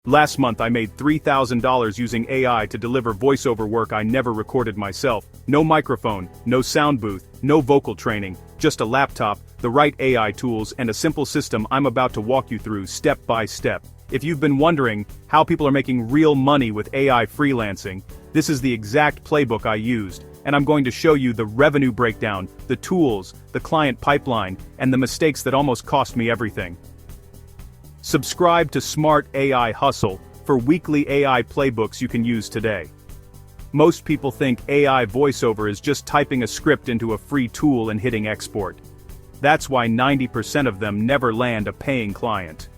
Last month I made $3,000 using AI to deliver voiceover work I never recorded myself. No microphone, no sound booth, no vocal training, just a laptop, the right AI tools, and a simple system I'm about to walk you through step by step. If you've been wondering how people are making real money with AI freelancing, this is the exact playbook I used, and I'm going to show you the revenue breakdown, the tools, the client pipeline, and the mistakes that almost cost me everything. Subscribe to Smart AI Hustle for weekly AI playbooks you can use today. Most people think AI voiceover is just typing a script into a free tool and hitting export. That's why 90% of them never land a paying client.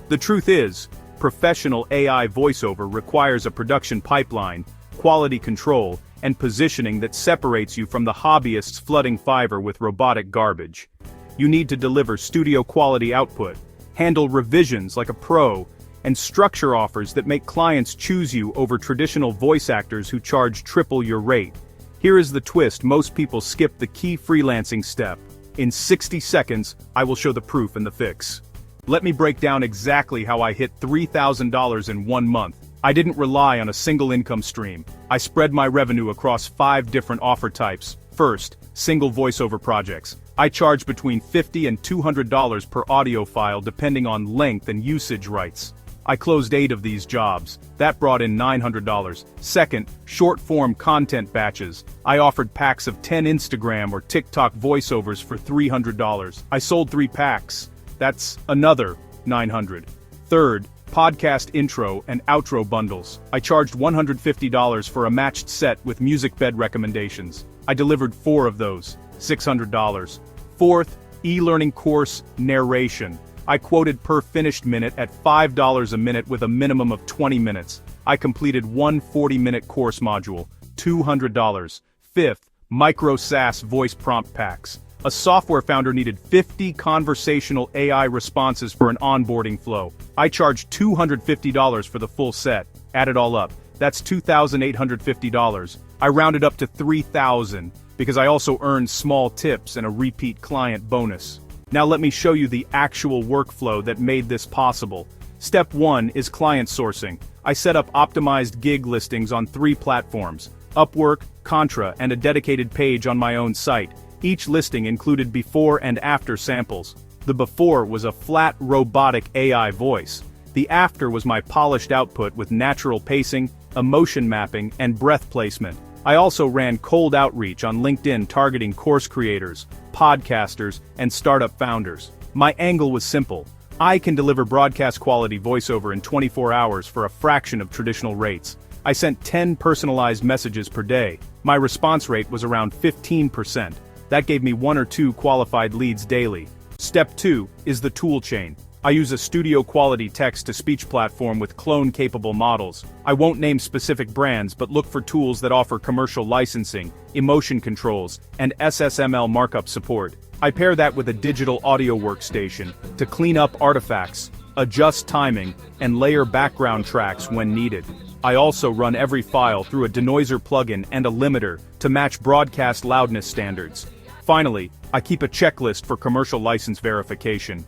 The truth is, professional AI voiceover requires a production pipeline, quality control, and positioning that separates you from the hobbyists flooding Fiverr with robotic garbage. You need to deliver studio-quality output, handle revisions like a pro, and structure offers that make clients choose you over traditional voice actors who charge triple your rate. Here is the twist: most people skip the key freelancing step. In 60 seconds, I will show the proof and the fix. Let me break down exactly how I hit $3,000 in 1 month. I didn't rely on a single income stream. I spread my revenue across 5 different offer types. First, single voiceover projects. I charge between $50 and $200 per audio file depending on length and usage rights. I closed 8 of these jobs. That brought in $900. Second, short-form content batches. I offered packs of 10 Instagram or TikTok voiceovers for $300. I sold 3 packs. That's another $900. Third, podcast intro and outro bundles. I charged $150 for a matched set with music bed recommendations. I delivered 4 of those. $600. Fourth, e-learning course narration. I quoted per finished minute at $5 a minute with a minimum of 20 minutes. I completed one 40-minute course module. $200. Fifth, micro SaaS voice prompt packs. A software founder needed 50 conversational AI responses for an onboarding flow. I charged $250 for the full set. Add it all up, that's $2,850. I rounded up to $3,000. Because I also earned small tips and a repeat client bonus. Now let me show you the actual workflow that made this possible. Step 1 is client sourcing. I set up optimized gig listings on 3 platforms: Upwork, Contra, and a dedicated page on my own site. Each listing included before and after samples. The before was a flat, robotic AI voice. The after was my polished output with natural pacing, emotion mapping, and breath placement. I also ran cold outreach on LinkedIn targeting course creators, podcasters, and startup founders. My angle was simple. I can deliver broadcast quality voiceover in 24 hours for a fraction of traditional rates. I sent 10 personalized messages per day. My response rate was around 15%. That gave me 1 or 2 qualified leads daily. Step 2 is the Toolchain. I use a studio-quality text-to-speech platform with clone-capable models. I won't name specific brands, but look for tools that offer commercial licensing, emotion controls, and SSML markup support. I pair that with a digital audio workstation to clean up artifacts, adjust timing, and layer background tracks when needed. I also run every file through a denoiser plugin and a limiter to match broadcast loudness standards. Finally, I keep a checklist for commercial license verification.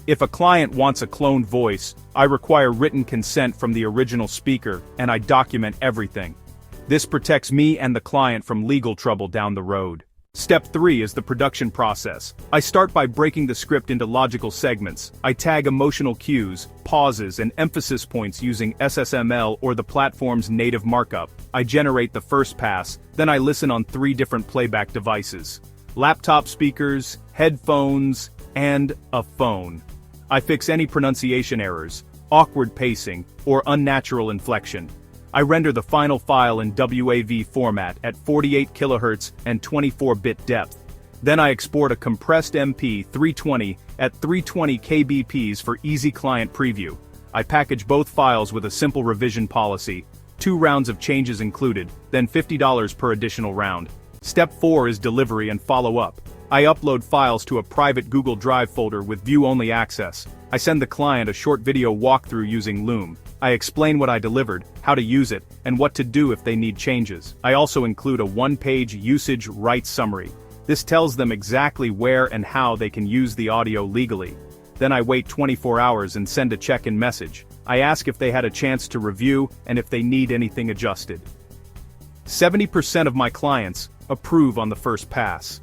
If a client wants a cloned voice, I require written consent from the original speaker, and I document everything. This protects me and the client from legal trouble down the road. Step 3 is the production process. I start by breaking the script into logical segments. I tag emotional cues, pauses, and emphasis points using SSML or the platform's native markup. I generate the first pass, then I listen on 3 different playback devices: laptop speakers, headphones, and a phone. I fix any pronunciation errors, awkward pacing, or unnatural inflection. I render the final file in WAV format at 48 kHz and 24-bit depth. Then I export a compressed MP320 at 320 kbps for easy client preview. I package both files with a simple revision policy, 2 rounds of changes included, then $50 per additional round. Step 4 is delivery and follow-up. I upload files to a private Google Drive folder with view-only access. I send the client a short video walkthrough using Loom. I explain what I delivered, how to use it, and what to do if they need changes. I also include a 1-page usage rights summary. This tells them exactly where and how they can use the audio legally. Then I wait 24 hours and send a check-in message. I ask if they had a chance to review and if they need anything adjusted. 70% of my clients approve on the first pass.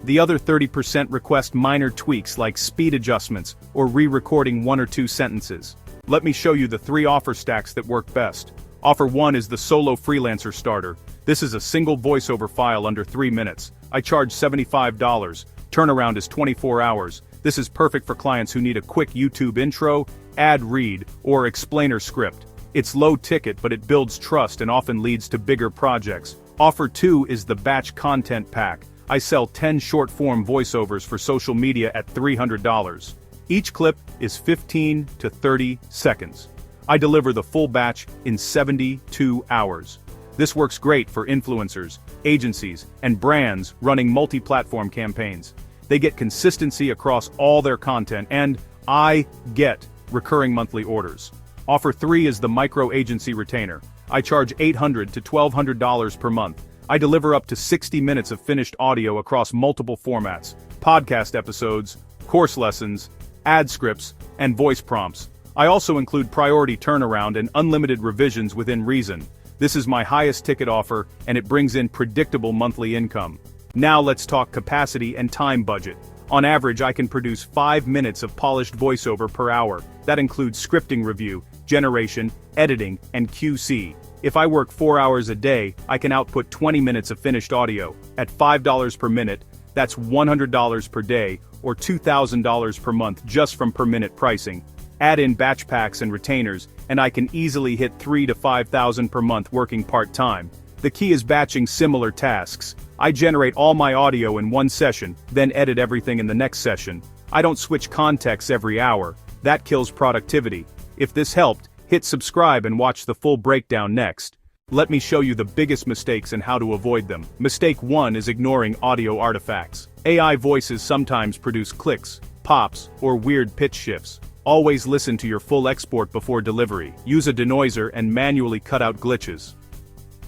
The other 30% request minor tweaks like speed adjustments or re-recording 1 or 2 sentences. Let me show you the 3 offer stacks that work best. Offer 1 is the Solo Freelancer Starter. This is a single voiceover file under 3 minutes. I charge $75. Turnaround is 24 hours. This is perfect for clients who need a quick YouTube intro, ad read, or explainer script. It's low ticket, but it builds trust and often leads to bigger projects. Offer 2 is the Batch Content Pack. I sell 10 short-form voiceovers for social media at $300. Each clip is 15 to 30 seconds. I deliver the full batch in 72 hours. This works great for influencers, agencies, and brands running multi-platform campaigns. They get consistency across all their content, and I get recurring monthly orders. Offer 3 is the Micro Agency Retainer. I charge $800 to $1,200 per month. I deliver up to 60 minutes of finished audio across multiple formats: podcast episodes, course lessons, ad scripts, and voice prompts. I also include priority turnaround and unlimited revisions within reason. This is my highest ticket offer, and it brings in predictable monthly income. Now let's talk capacity and time budget. On average, I can produce 5 minutes of polished voiceover per hour. That includes scripting review, generation, editing, and QC. If I work 4 hours a day, I can output 20 minutes of finished audio. At $5 per minute, that's $100 per day, or $2,000 per month just from per minute pricing. Add in batch packs and retainers, and I can easily hit $3,000 to $5,000 per month working part-time. The key is batching similar tasks. I generate all my audio in one session, then edit everything in the next session. I don't switch contexts every hour. That kills productivity. If this helped, hit subscribe and watch the full breakdown next. Let me show you the biggest mistakes and how to avoid them. Mistake 1 is ignoring audio artifacts. AI voices sometimes produce clicks, pops, or weird pitch shifts. Always listen to your full export before delivery. Use a denoiser and manually cut out glitches.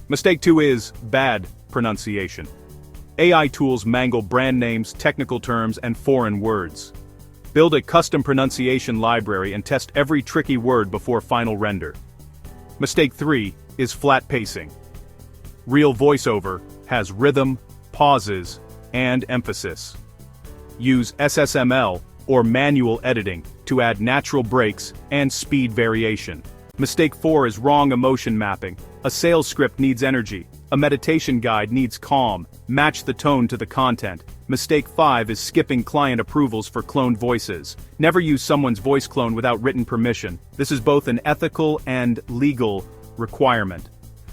Mistake 2 is bad pronunciation. AI tools mangle brand names, technical terms, and foreign words. Build a custom pronunciation library and test every tricky word before final render. Mistake 3 is flat pacing. Real voiceover has rhythm, pauses, and emphasis. Use SSML or manual editing to add natural breaks and speed variation. Mistake 4 is wrong emotion mapping. A sales script needs energy. A meditation guide needs calm. Match the tone to the content. Mistake 5 is skipping client approvals for cloned voices. Never use someone's voice clone without written permission. This is both an ethical and legal requirement.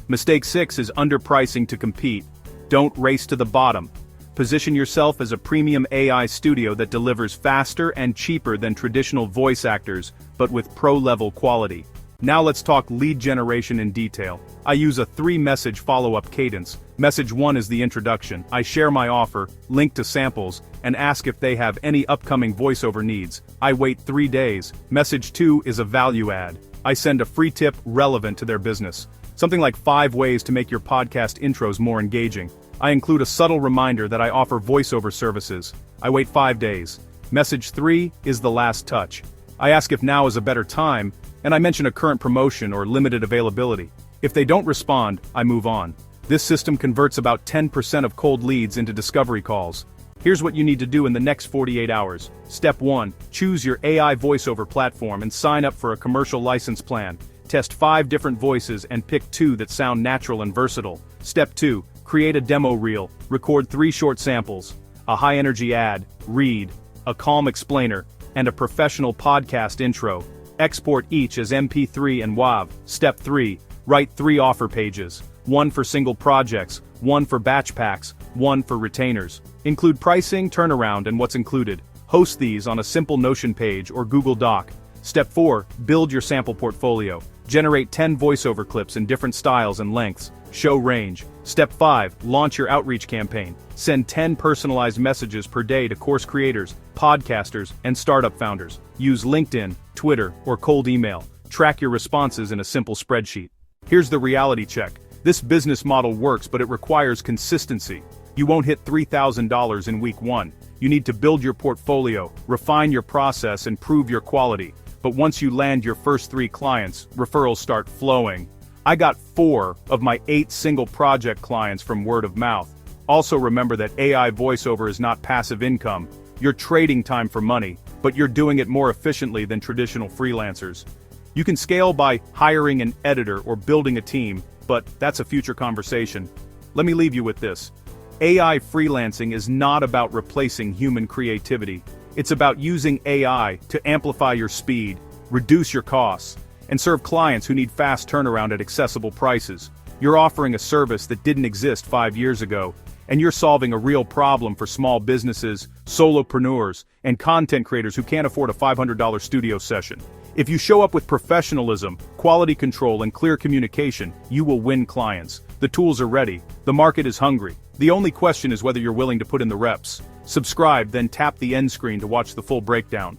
Mistake 6 is underpricing to compete. Don't race to the bottom. Position yourself as a premium AI studio that delivers faster and cheaper than traditional voice actors, but with pro-level quality. Now let's talk lead generation in detail. I use a 3-message follow-up cadence. Message 1 is the introduction. I share my offer, link to samples, and ask if they have any upcoming voiceover needs. I wait 3 days. Message 2 is a value add. I send a free tip relevant to their business. Something like 5 ways to make your podcast intros more engaging. I include a subtle reminder that I offer voiceover services. I wait 5 days. Message 3 is the last touch. I ask if now is a better time, and I mention a current promotion or limited availability. If they don't respond, I move on. This system converts about 10% of cold leads into discovery calls. Here's what you need to do in the next 48 hours. Step 1. Choose your AI voiceover platform and sign up for a commercial license plan. Test 5 different voices and pick 2 that sound natural and versatile. Step 2. Create a demo reel. Record 3 short samples. A high-energy ad, read, a calm explainer, and a professional podcast intro. Export each as MP3 and WAV. Step 3. Write 3 offer pages. 1 for single projects, 1 for batch packs, 1 for retainers. Include pricing, turnaround, and what's included. Host these on a simple Notion page or Google Doc. Step 4. Build your sample portfolio. Generate 10 voiceover clips in different styles and lengths. Show range. Step 5. Launch your outreach campaign. Send 10 personalized messages per day to course creators, podcasters, and startup founders. Use LinkedIn, Twitter, or cold email. Track your responses in a simple spreadsheet. Here's the reality check. This business model works, but it requires consistency. You won't hit $3,000 in week 1. You need to build your portfolio, refine your process, and prove your quality. but once you land your first 3 clients, referrals start flowing. I got 4 of my 8 single project clients from word of mouth. Also remember that AI voiceover is not passive income. You're trading time for money, but you're doing it more efficiently than traditional freelancers. You can scale by hiring an editor or building a team, but that's a future conversation. Let me leave you with this. AI freelancing is not about replacing human creativity. It's about using AI to amplify your speed, reduce your costs, and serve clients who need fast turnaround at accessible prices. You're offering a service that didn't exist 5 years ago, and you're solving a real problem for small businesses, solopreneurs, and content creators who can't afford a $500 studio session. If you show up with professionalism, quality control, and clear communication, you will win clients. The tools are ready. The market is hungry. The only question is whether you're willing to put in the reps. Subscribe, then tap the end screen to watch the full breakdown.